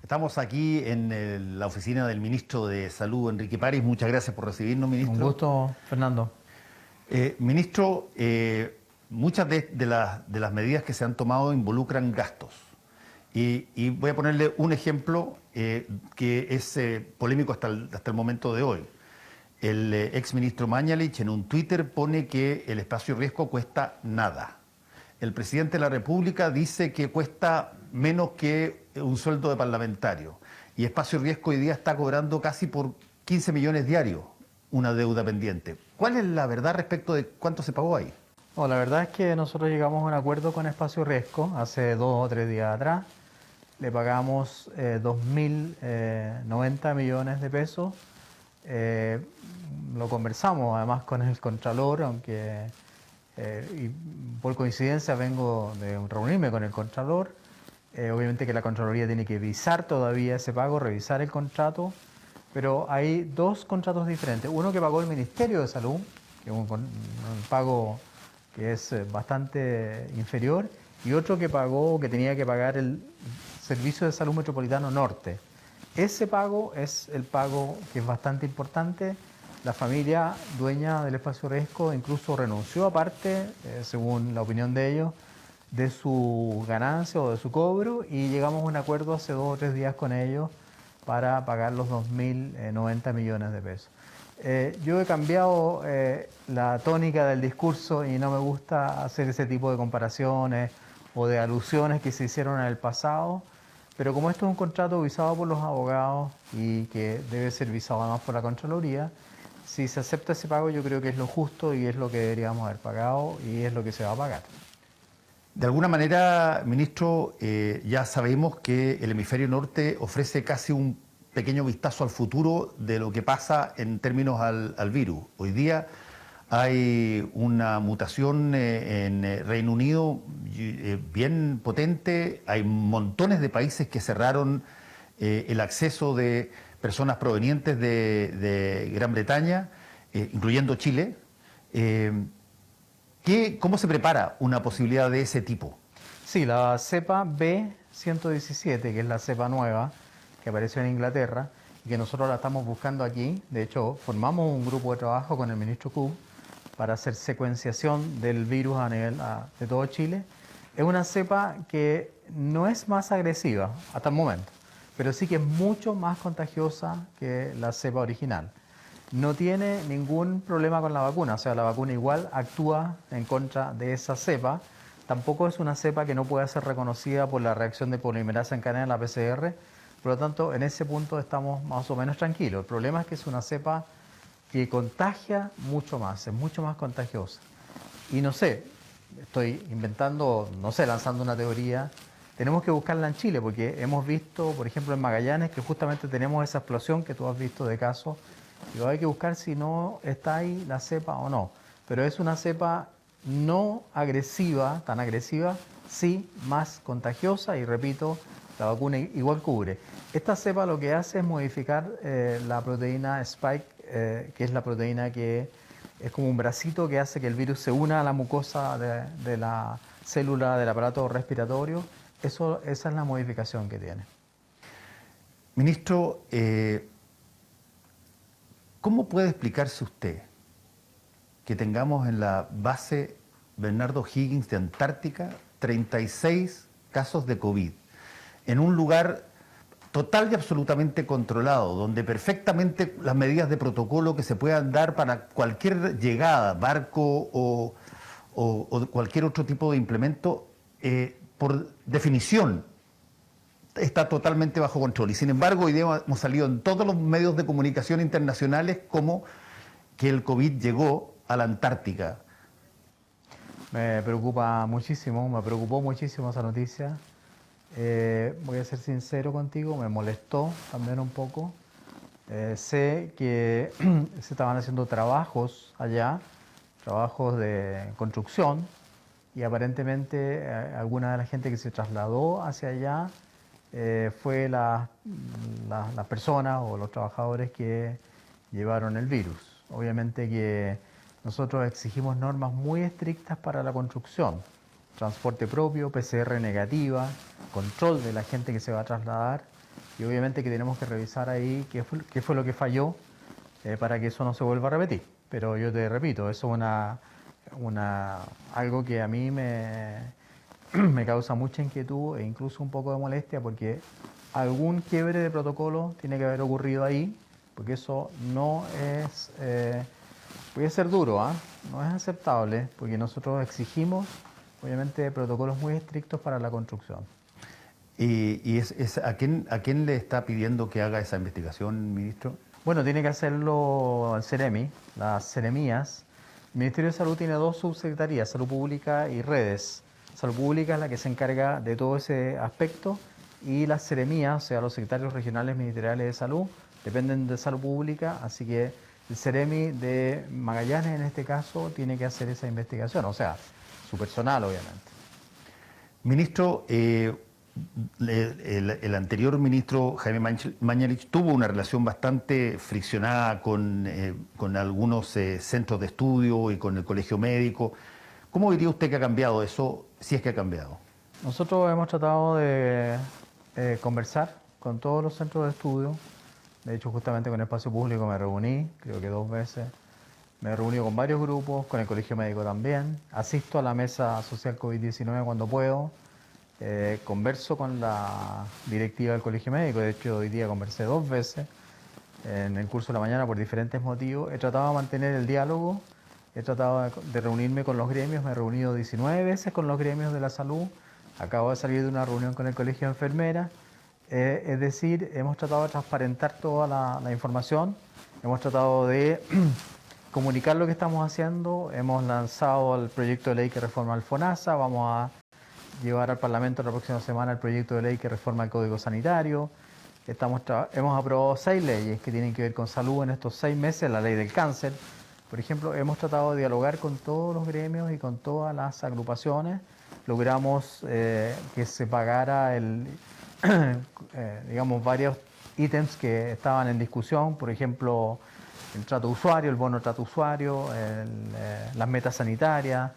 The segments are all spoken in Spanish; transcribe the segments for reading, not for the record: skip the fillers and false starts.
Estamos aquí en la oficina del ministro de Salud, Enrique París. Muchas gracias por recibirnos, ministro. Un gusto, Fernando. Ministro, muchas de las medidas que se han tomado involucran gastos. Y voy a ponerle un ejemplo que es polémico hasta el momento de hoy. El exministro Mañalich en un Twitter pone que el espacio riesgo cuesta nada. El presidente de la República dice que cuesta menos que un sueldo de parlamentario. Y Espacio Riesgo hoy día está cobrando casi por 15 millones diarios una deuda pendiente. ¿Cuál es la verdad respecto de cuánto se pagó ahí? La verdad es que nosotros llegamos a un acuerdo con Espacio Riesgo hace 2 o 3 días atrás. Le pagamos 2.090 millones de pesos. Lo conversamos además con el Contralor, aunque y por coincidencia vengo de reunirme con el Contralor. Obviamente que la Contraloría tiene que visar todavía ese pago, revisar el contrato, pero hay 2 contratos diferentes. Uno que pagó el Ministerio de Salud, que es un pago que es bastante inferior, y otro que tenía que pagar el Servicio de Salud Metropolitano Norte. Ese pago es el pago que es bastante importante. La familia dueña del Espacio Riesgo incluso renunció aparte, según la opinión de ellos, de su ganancia o de su cobro, y llegamos a un acuerdo hace 2 o 3 días con ellos para pagar los 2.090 millones de pesos. Yo he cambiado la tónica del discurso y no me gusta hacer ese tipo de comparaciones o de alusiones que se hicieron en el pasado, pero como esto es un contrato visado por los abogados y que debe ser visado además por la Contraloría, si se acepta ese pago yo creo que es lo justo y es lo que deberíamos haber pagado y es lo que se va a pagar. De alguna manera, ministro, ya sabemos que el hemisferio norte ofrece casi un pequeño vistazo al futuro de lo que pasa en términos al virus. Hoy día hay una mutación en Reino Unido bien potente, hay montones de países que cerraron el acceso de personas provenientes de Gran Bretaña, incluyendo Chile. ¿Cómo se prepara una posibilidad de ese tipo? Sí, la cepa B117, que es la cepa nueva que apareció en Inglaterra y que nosotros la estamos buscando aquí. De hecho, formamos un grupo de trabajo con el ministro Kub para hacer secuenciación del virus a nivel de todo Chile. Es una cepa que no es más agresiva hasta el momento, pero sí que es mucho más contagiosa que la cepa original. No tiene ningún problema con la vacuna, o sea, la vacuna igual actúa en contra de esa cepa. Tampoco es una cepa que no pueda ser reconocida por la reacción de polimerasa en cadena, la PCR. Por lo tanto, en ese punto estamos más o menos tranquilos. El problema es que es una cepa que contagia mucho más, es mucho más contagiosa. Y no sé, estoy inventando, no sé, lanzando una teoría. Tenemos que buscarla en Chile porque hemos visto, por ejemplo, en Magallanes, que justamente tenemos esa explosión que tú has visto de casos. Y hay que buscar si no está ahí la cepa o no. Pero es una cepa no agresiva, tan agresiva, sí más contagiosa y repito, la vacuna igual cubre. Esta cepa lo que hace es modificar la proteína Spike, que es la proteína que es como un bracito que hace que el virus se una a la mucosa de la célula del aparato respiratorio. Esa es la modificación que tiene. Ministro, ¿cómo puede explicarse usted que tengamos en la base Bernardo Higgins de Antártica 36 casos de COVID en un lugar total y absolutamente controlado, donde perfectamente las medidas de protocolo que se puedan dar para cualquier llegada, barco o cualquier otro tipo de implemento, por definición, está totalmente bajo control? Y sin embargo, hoy día hemos salido en todos los medios de comunicación internacionales como que el COVID llegó a la Antártica. Me preocupa muchísimo, me preocupó muchísimo esa noticia. Voy a ser sincero contigo, me molestó también un poco. Sé que se estaban haciendo trabajos allá, trabajos de construcción, y aparentemente alguna de la gente que se trasladó hacia allá fue las personas o los trabajadores que llevaron el virus. Obviamente que nosotros exigimos normas muy estrictas para la construcción. Transporte propio, PCR negativa, control de la gente que se va a trasladar. y obviamente que tenemos que revisar ahí qué fue lo que falló para que eso no se vuelva a repetir. Pero yo te repito, eso es algo que a mí me causa mucha inquietud e incluso un poco de molestia porque algún quiebre de protocolo tiene que haber ocurrido ahí, porque eso no es, voy a ser duro, no es aceptable, porque nosotros exigimos obviamente protocolos muy estrictos para la construcción. ¿A quién le está pidiendo que haga esa investigación, ministro? Bueno, tiene que hacerlo el CEREMI, las seremías. El Ministerio de Salud tiene dos subsecretarías, Salud Pública y Redes. Salud Pública es la que se encarga de todo ese aspecto y las seremías, o sea, los secretarios regionales ministeriales de salud, dependen de Salud Pública, así que el CEREMI de Magallanes en este caso tiene que hacer esa investigación, o sea, su personal obviamente. Ministro, el anterior ministro Jaime Mañalich tuvo una relación bastante friccionada con algunos centros de estudio y con el colegio médico. ¿Cómo diría usted que ha cambiado eso, si es que ha cambiado? Nosotros hemos tratado de conversar con todos los centros de estudio. De hecho, justamente con Espacio Público me reuní, creo que 2 veces. Me he reunido con varios grupos, con el Colegio Médico también. Asisto a la mesa social COVID-19 cuando puedo. Converso con la directiva del Colegio Médico. De hecho, hoy día conversé 2 veces en el curso de la mañana por diferentes motivos. He tratado de mantener el diálogo. He tratado de reunirme con los gremios. Me he reunido 19 veces con los gremios de la salud. Acabo de salir de una reunión con el Colegio de Enfermeras. Es decir, hemos tratado de transparentar toda la información. Hemos tratado de comunicar lo que estamos haciendo. Hemos lanzado el proyecto de ley que reforma el FONASA. Vamos a llevar al Parlamento la próxima semana el proyecto de ley que reforma el Código Sanitario. Hemos aprobado 6 leyes que tienen que ver con salud en estos 6 meses. La ley del cáncer, por ejemplo. Hemos tratado de dialogar con todos los gremios y con todas las agrupaciones. Logramos que se pagara digamos, varios ítems que estaban en discusión, por ejemplo, el trato usuario, el bono trato usuario, las metas sanitarias.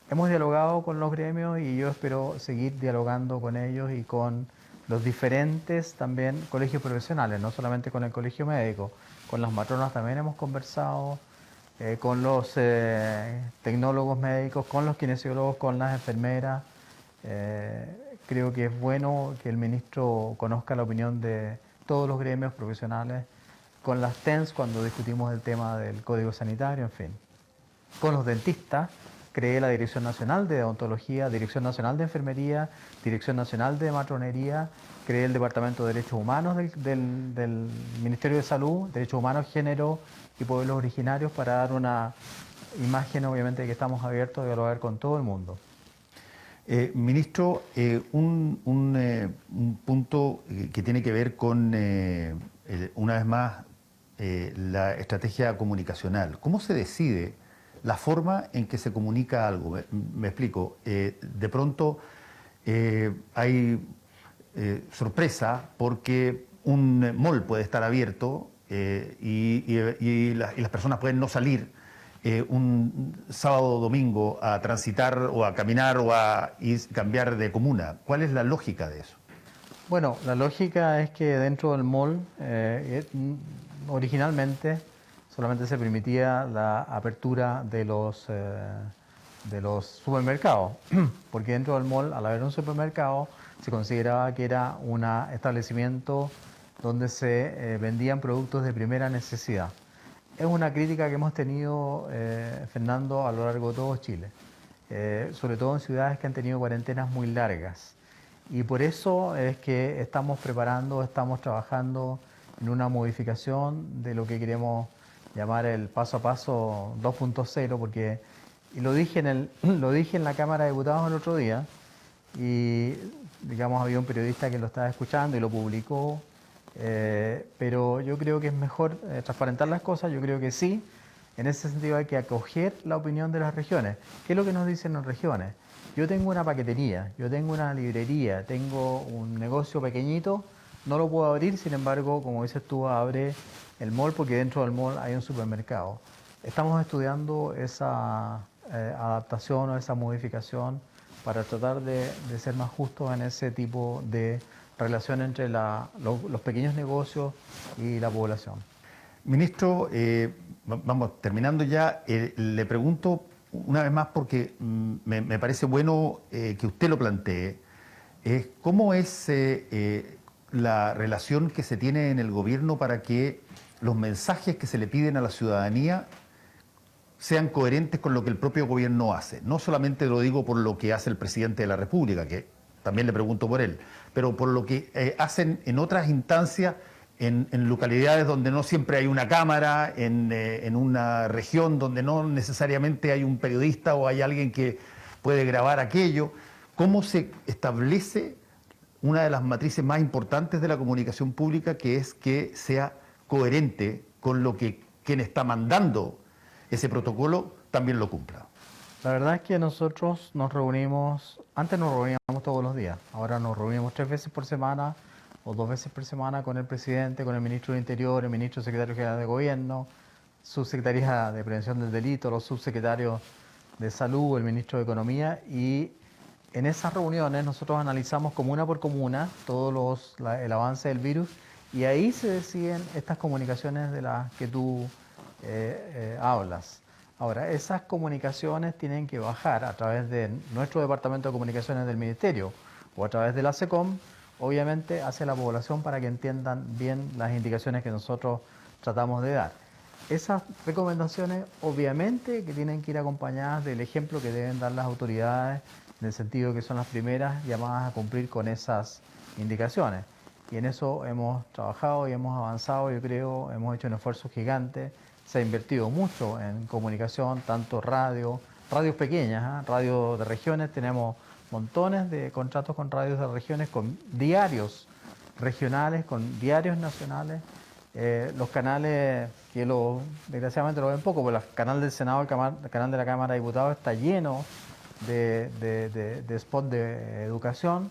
Hemos dialogado con los gremios y yo espero seguir dialogando con ellos y con los diferentes también colegios profesionales, no solamente con el colegio médico, con las matronas también hemos conversado, con los tecnólogos médicos, con los kinesiólogos, con las enfermeras. Creo que es bueno que el ministro conozca la opinión de todos los gremios profesionales, con las TENS cuando discutimos el tema del Código Sanitario, en fin. Con los dentistas, creé la Dirección Nacional de Odontología, Dirección Nacional de Enfermería, Dirección Nacional de Matronería, creé el Departamento de Derechos Humanos del Ministerio de Salud, Derechos Humanos, Género y Pueblos Originarios para dar una imagen, obviamente, de que estamos abiertos a dialogar con todo el mundo. Ministro, un punto que tiene que ver con, una vez más, la estrategia comunicacional. ¿Cómo se decide la forma en que se comunica algo? Me explico. De pronto hay sorpresa porque un mall puede estar abierto y las personas pueden no salir un sábado o domingo a transitar o a caminar o a cambiar de comuna. ¿Cuál es la lógica de eso? Bueno, la lógica es que dentro del mall originalmente solamente se permitía la apertura de los supermercados, porque dentro del mall, al haber un supermercado, se consideraba que era un establecimiento donde se vendían productos de primera necesidad. Es una crítica que hemos tenido, Fernando, a lo largo de todo Chile, sobre todo en ciudades que han tenido cuarentenas muy largas. Y por eso es que estamos trabajando en una modificación de lo que queremos llamar el paso a paso 2.0, porque, y lo dije en la Cámara de Diputados el otro día, y digamos había un periodista que lo estaba escuchando y lo publicó. Pero yo creo que es mejor transparentar las cosas. Yo creo que sí, en ese sentido hay que acoger la opinión de las regiones. ¿Qué es lo que nos dicen las regiones? Yo tengo una paquetería, yo tengo una librería, tengo un negocio pequeñito, no lo puedo abrir, sin embargo, como dices tú, abre el mall porque dentro del mall hay un supermercado. Estamos estudiando esa adaptación o esa modificación para tratar de ser más justos en ese tipo de relación entre los pequeños negocios y la población. Ministro, vamos terminando ya. Le pregunto una vez más porque me parece bueno que usted lo plantee. ¿Cómo es la relación que se tiene en el gobierno para que los mensajes que se le piden a la ciudadanía sean coherentes con lo que el propio gobierno hace? No solamente lo digo por lo que hace el presidente de la República, que también le pregunto por él, pero por lo que hacen en otras instancias, en localidades donde no siempre hay una cámara, en una región donde no necesariamente hay un periodista o hay alguien que puede grabar aquello. ¿Cómo se establece una de las matrices más importantes de la comunicación pública, que es que sea coherente con lo que quien está mandando ese protocolo también lo cumpla? La verdad es que nosotros nos reunimos, antes nos reuníamos todos los días, ahora nos reunimos 3 veces por semana o 2 veces por semana con el presidente, con el ministro del Interior, el ministro secretario general de Gobierno, subsecretaria de Prevención del Delito, los subsecretarios de Salud, el ministro de Economía, y en esas reuniones nosotros analizamos comuna por comuna el avance del virus, y ahí se deciden estas comunicaciones de las que tú hablas. Ahora, esas comunicaciones tienen que bajar a través de nuestro Departamento de Comunicaciones del Ministerio o a través de la SECOM, obviamente hacia la población para que entiendan bien las indicaciones que nosotros tratamos de dar. Esas recomendaciones obviamente que tienen que ir acompañadas del ejemplo que deben dar las autoridades, en el sentido que son las primeras llamadas a cumplir con esas indicaciones. Y en eso hemos trabajado y hemos avanzado, yo creo, hemos hecho un esfuerzo gigante. Se ha invertido mucho en comunicación, tanto radios pequeñas, radios de regiones, tenemos montones de contratos con radios de regiones, con diarios regionales, con diarios nacionales. Los canales, que desgraciadamente lo ven poco, porque el canal del Senado, el canal de la Cámara de Diputados está lleno de spots de educación.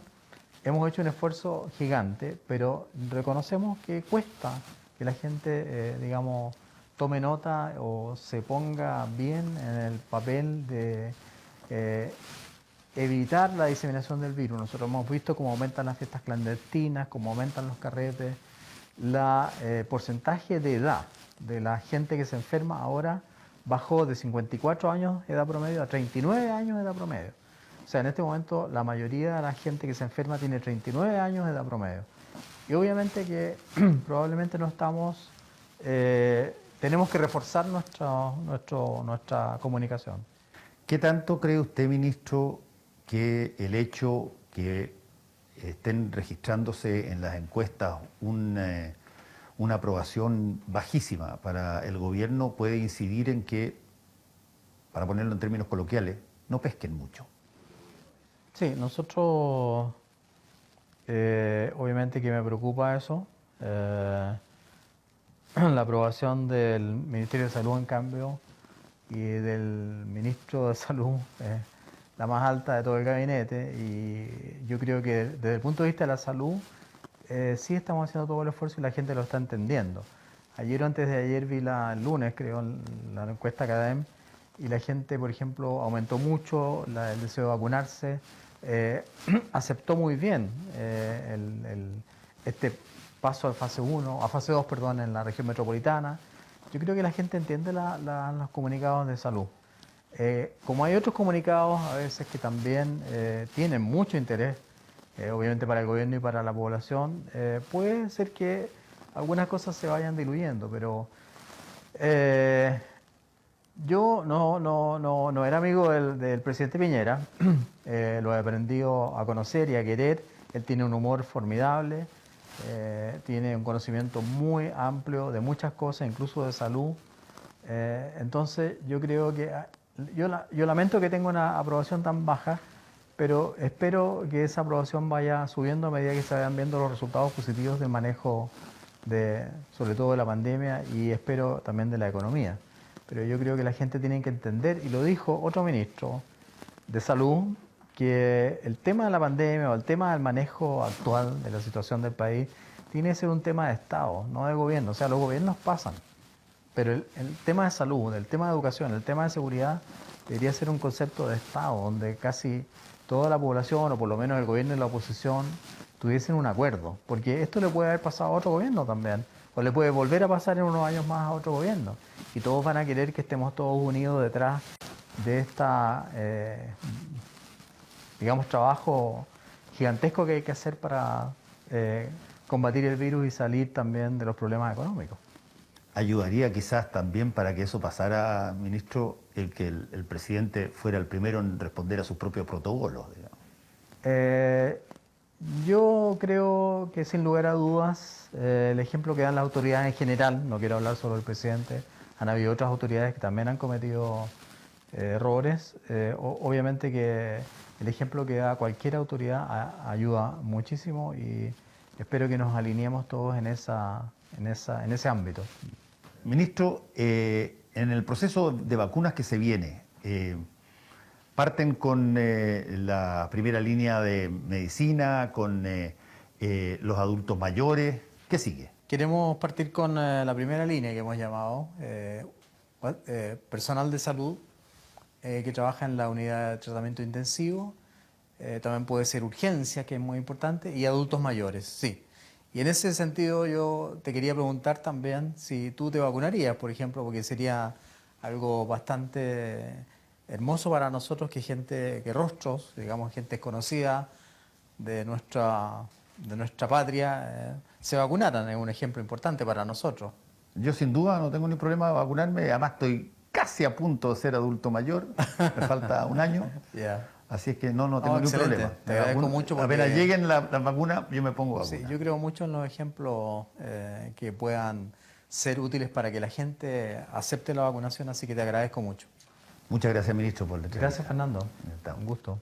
Hemos hecho un esfuerzo gigante, pero reconocemos que cuesta que la gente, tome nota o se ponga bien en el papel de evitar la diseminación del virus. Nosotros hemos visto cómo aumentan las fiestas clandestinas, cómo aumentan los carretes. Porcentaje de edad de la gente que se enferma ahora bajó de 54 años de edad promedio a 39 años de edad promedio. O sea, en este momento la mayoría de la gente que se enferma tiene 39 años de edad promedio. Y obviamente que probablemente no estamos... tenemos que reforzar nuestra comunicación. ¿Qué tanto cree usted, ministro, que el hecho que estén registrándose en las encuestas una aprobación bajísima para el gobierno puede incidir en que, para ponerlo en términos coloquiales, no pesquen mucho? Sí, nosotros, obviamente que me preocupa eso. La aprobación del Ministerio de Salud, en cambio, y del Ministro de Salud es la más alta de todo el gabinete, y yo creo que desde el punto de vista de la salud sí estamos haciendo todo el esfuerzo y la gente lo está entendiendo. Ayer o antes de ayer vi el lunes, creo, la encuesta CADEM, y la gente, por ejemplo, aumentó mucho el deseo de vacunarse, aceptó muy bien este paso a fase 2, perdón, en la región metropolitana. Yo creo que la gente entiende los comunicados de salud. Como hay otros comunicados a veces que también tienen mucho interés, obviamente para el gobierno y para la población, puede ser que algunas cosas se vayan diluyendo, pero yo no era amigo del presidente Piñera, lo he aprendido a conocer y a querer. Él tiene un humor formidable. Tiene un conocimiento muy amplio de muchas cosas, incluso de salud. Entonces yo creo que yo lamento que tenga una aprobación tan baja, pero espero que esa aprobación vaya subiendo a medida que se vayan viendo los resultados positivos del manejo sobre todo de la pandemia, y espero también de la economía. Pero yo creo que la gente tiene que entender, y lo dijo otro ministro de salud, que el tema de la pandemia o el tema del manejo actual de la situación del país tiene que ser un tema de Estado, no de gobierno. O sea, los gobiernos pasan, pero el tema de salud, el tema de educación, el tema de seguridad debería ser un concepto de Estado, donde casi toda la población, o por lo menos el gobierno y la oposición, tuviesen un acuerdo, porque esto le puede haber pasado a otro gobierno también, o le puede volver a pasar en unos años más a otro gobierno, y todos van a querer que estemos todos unidos detrás de esta, digamos, trabajo gigantesco que hay que hacer para combatir el virus y salir también de los problemas económicos. ¿Ayudaría quizás también para que eso pasara, ministro, el que el presidente fuera el primero en responder a sus propios protocolos, digamos? Yo creo que sin lugar a dudas el ejemplo que dan las autoridades en general, no quiero hablar solo del presidente, han habido otras autoridades que también han cometido errores. Obviamente que el ejemplo que da cualquier autoridad ayuda muchísimo y espero que nos alineemos todos en ese ámbito. Ministro, en el proceso de vacunas que se viene, parten con la primera línea de medicina, con los adultos mayores. ¿Qué sigue? Queremos partir con la primera línea que hemos llamado personal de salud que trabaja en la unidad de tratamiento intensivo. También puede ser urgencia, que es muy importante, y adultos mayores, sí. Y en ese sentido yo te quería preguntar también si tú te vacunarías, por ejemplo, porque sería algo bastante hermoso para nosotros que rostros, digamos, gente conocida de nuestra patria, se vacunaran. Es un ejemplo importante para nosotros. Yo sin duda no tengo ni problema de vacunarme, además estoy casi a punto de ser adulto mayor, me falta un año. Yeah. Así es que no tengo ningún problema. Te agradezco mucho porque... Apenas lleguen las vacunas, yo me pongo vacuna. Sí, yo creo mucho en los ejemplos que puedan ser útiles para que la gente acepte la vacunación, así que te agradezco mucho. Muchas gracias, ministro, por la entrevista. Gracias, Fernando. Un gusto.